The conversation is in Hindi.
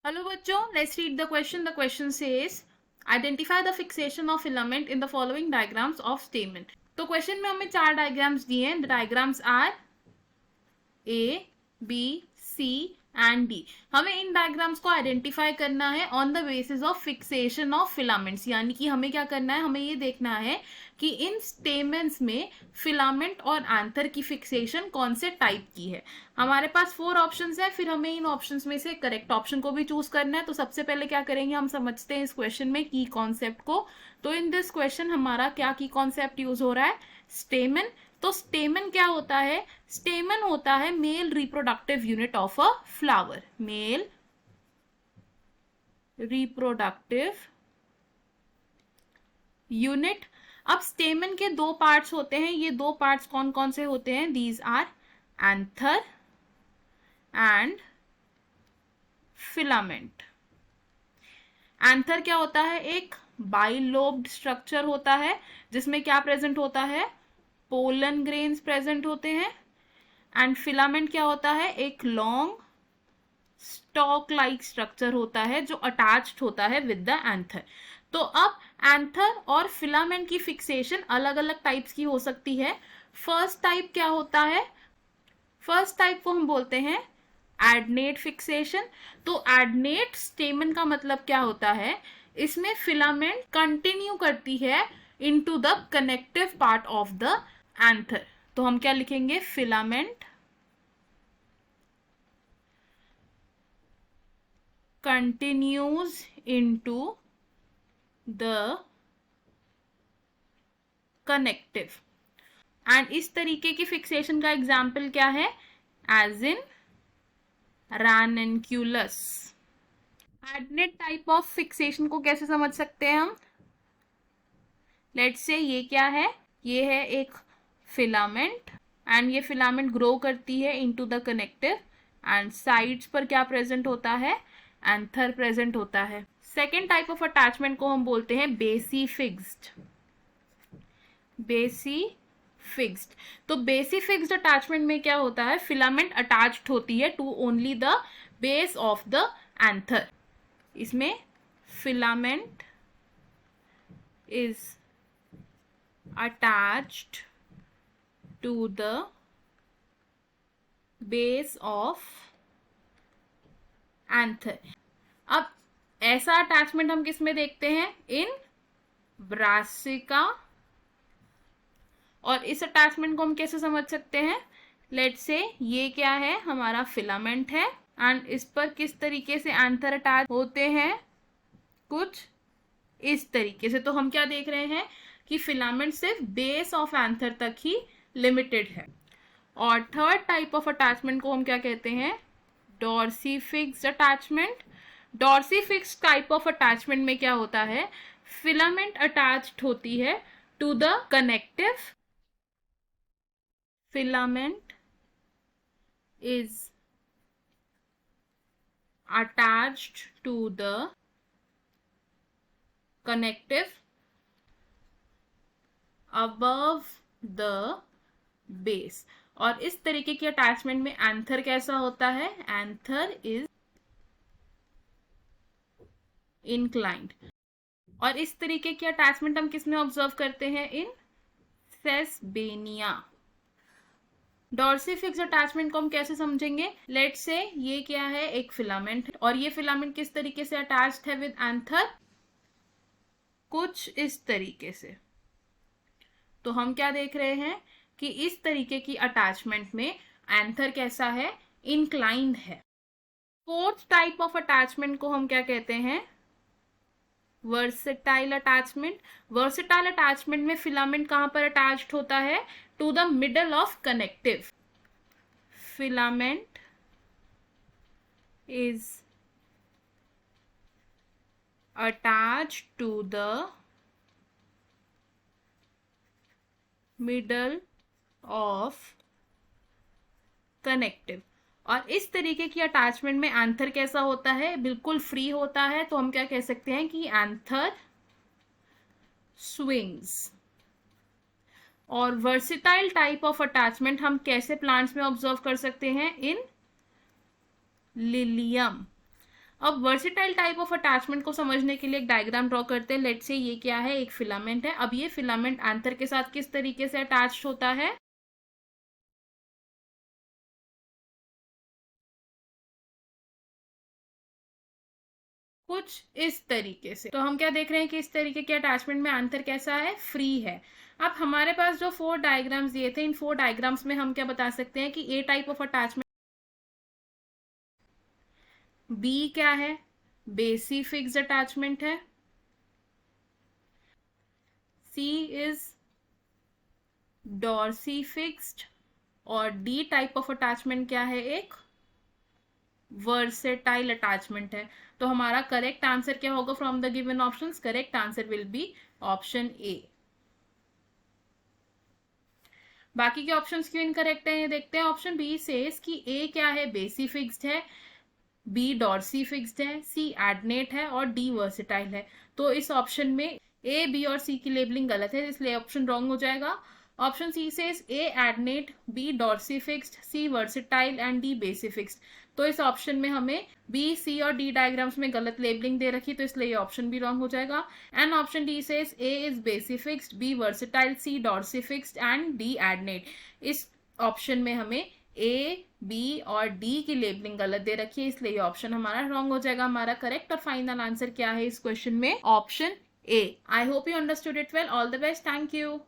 Hello बच्चों, let's read the question. The question says identify the fixation of filament in the following diagrams of stamen. तो क्वेश्चन में हमें 4 डायग्राम्स दिए हैं. The diagrams are A, B, C and D. हमें इन डायग्राम्स को आइडेंटिफाई करना है on the basis of fixation of filaments. यानी कि हमें क्या करना है, हमें ये देखना है कि इन स्टेमेंस में फिलामेंट और एंथर की फिक्सेशन कौन से टाइप की है. हमारे पास 4 ऑप्शंस है, फिर हमें इन ऑप्शंस में से करेक्ट ऑप्शन को भी चूज करना है. तो सबसे पहले क्या करेंगे, हम समझते हैं इस क्वेश्चन में की कॉन्सेप्ट को. तो इन दिस क्वेश्चन हमारा क्या की कॉन्सेप्ट यूज हो रहा है, स्टेमन. तो स्टेमन क्या होता है, स्टेमन होता है male reproductive unit of a flower. Male reproductive unit. अब स्टेमन के 2 पार्ट्स होते हैं. ये 2 पार्ट्स कौन कौन से होते हैं, these are anther and filament. Anther क्या होता है, एक बाइलोब्ड स्ट्रक्चर होता है जिसमें क्या प्रेजेंट होता है, पोलन ग्रेन्स प्रेजेंट होते हैं. एंड फिलामेंट क्या होता है, एक लॉन्ग स्टॉक लाइक स्ट्रक्चर होता है जो अटैच्ड होता है विद द एंथर. तो अब एंथर और फिलामेंट की फिक्सेशन अलग अलग टाइप्स की हो सकती है. फर्स्ट टाइप क्या होता है, फर्स्ट टाइप को हम बोलते हैं एडनेट फिक्सेशन. तो एडनेट स्टेमन का मतलब क्या होता है, इसमें फिलामेंट कंटिन्यू करती है into the connective part of the anther. तो हम क्या लिखेंगे, filament continues into the connective. And इस तरीके की फिक्सेशन का एग्जाम्पल क्या है, as in ranunculus. Adnate type of fixation को कैसे समझ सकते हैं हम, लेट्स से ये क्या है, ये है एक फिलामेंट एंड ये फिलामेंट ग्रो करती है into the connective and sides पर क्या प्रेजेंट होता है, एंथर प्रेजेंट होता है. सेकेंड टाइप ऑफ अटैचमेंट को हम बोलते हैं बेसी फिक्स्ड. बेसी फिक्स्ड. तो बेसी फिक्स्ड अटैचमेंट में क्या होता है, फिलामेंट अटैच्ड होती है to only the base of the anther. इसमें filament is attached to the base of anther. अब ऐसा अटैचमेंट हम किस में देखते हैं, इन ब्रासिका. और इस अटैचमेंट को हम कैसे समझ सकते हैं, लेट्स से ये क्या है, हमारा फिलामेंट है एंड इस पर किस तरीके से एंथर अटैच होते हैं, कुछ इस तरीके से. तो हम क्या देख रहे हैं कि फिलामेंट सिर्फ बेस ऑफ एंथर तक ही लिमिटेड है. और थर्ड टाइप ऑफ अटैचमेंट को हम क्या कहते हैं, dorsifixed attachment. Dorsifixed type of attachment में क्या होता है, फिलामेंट अटैच्ड होती है to the connective. Filament is attached to the connective above the base. और इस तरीके की अटैचमेंट में एंथर कैसा होता है, एंथर इज इंक्लाइंड. और इस तरीके की अटैचमेंट हम किस में ऑब्जर्व करते हैं, इन सेसबेनिया. डॉर्सीफिक्स्ड अटैचमेंट को हम कैसे समझेंगे, लेट्स से ये क्या है, एक फिलामेंट और ये फिलामेंट किस तरीके से अटैच्ड है विद एंथर, कुछ इस तरीके से. तो हम क्या देख रहे हैं कि इस तरीके की अटैचमेंट में एंथर कैसा है, इंक्लाइंड है. फोर्थ टाइप ऑफ अटैचमेंट को हम क्या कहते हैं, वर्सेटाइल अटैचमेंट. वर्सेटाइल अटैचमेंट में फिलामेंट कहां पर अटैच्ड होता है, to the middle of connective. Filament is attached to the middle of connective. और इस तरीके की अटैचमेंट में एंथर कैसा होता है, बिल्कुल फ्री होता है. तो हम क्या कह सकते हैं कि एंथर स्विंग्स. और वर्सिटाइल टाइप ऑफ अटैचमेंट हम कैसे प्लांट्स में ऑब्जर्व कर सकते हैं, इन लिलियम. अब वर्सेटाइल टाइप ऑफ अटैचमेंट को समझने के लिए एक डायग्राम ड्रॉ करते हैं। लेट्स से ये क्या है, एक फिलामेंट है। अब ये फिलामेंट एंथर के साथ किस तरीके से अटैच्ड होता है, कुछ इस तरीके से। तो हम क्या देख रहे हैं कि इस तरीके के अटैचमेंट में आंसर कैसा है, फ्री है। अब हमारे पास जो 4 डायग्राम्स दिए थे, इन 4 डायग्राम्स में हम क्या बता सकते हैं कि ए टाइप ऑफ अटैचमेंट, बी क्या है, बेसी फिक्स्ड अटैचमेंट है, सी इज डॉर्सी फिक्स्ड, और डी टाइप ऑफ अटैचमेंट क्या है, एक वर्सेटाइल अटैचमेंट है। तो हमारा करेक्ट आंसर क्या होगा from the given options, correct answer will be option A. बाकी के ऑप्शंस क्यों इनकरेक्ट है ये देखते हैं। ऑप्शन बी सेज कि ए क्या है, बेसी फिक्स्ड है, बी डॉर्सी फिक्स्ड है, सी एडनेट है और डी वर्सेटाइल है। तो इस ऑप्शन में ए, बी और सी की लेबलिंग गलत है, इसलिए ऑप्शन रॉन्ग हो जाएगा। Option C says A adnate, B dorsifixed, C versatile and D basifixed. तो इस ऑप्शन में हमें बी, सी और डी डायग्राम्स में गलत लेबलिंग दे रखी, तो इसलिए ये ऑप्शन भी रॉन्ग हो जाएगा। And option D says A is basifixed, B versatile, C dorsifixed and D adnate. इस ऑप्शन में हमें ए, बी और डी की लेबलिंग गलत दे रखी है, इसलिए ये ऑप्शन हमारा रॉन्ग हो जाएगा। हमारा करेक्ट और फाइनल आंसर क्या है इस क्वेश्चन में, option A. I hope you understood it well. All the best, thank you.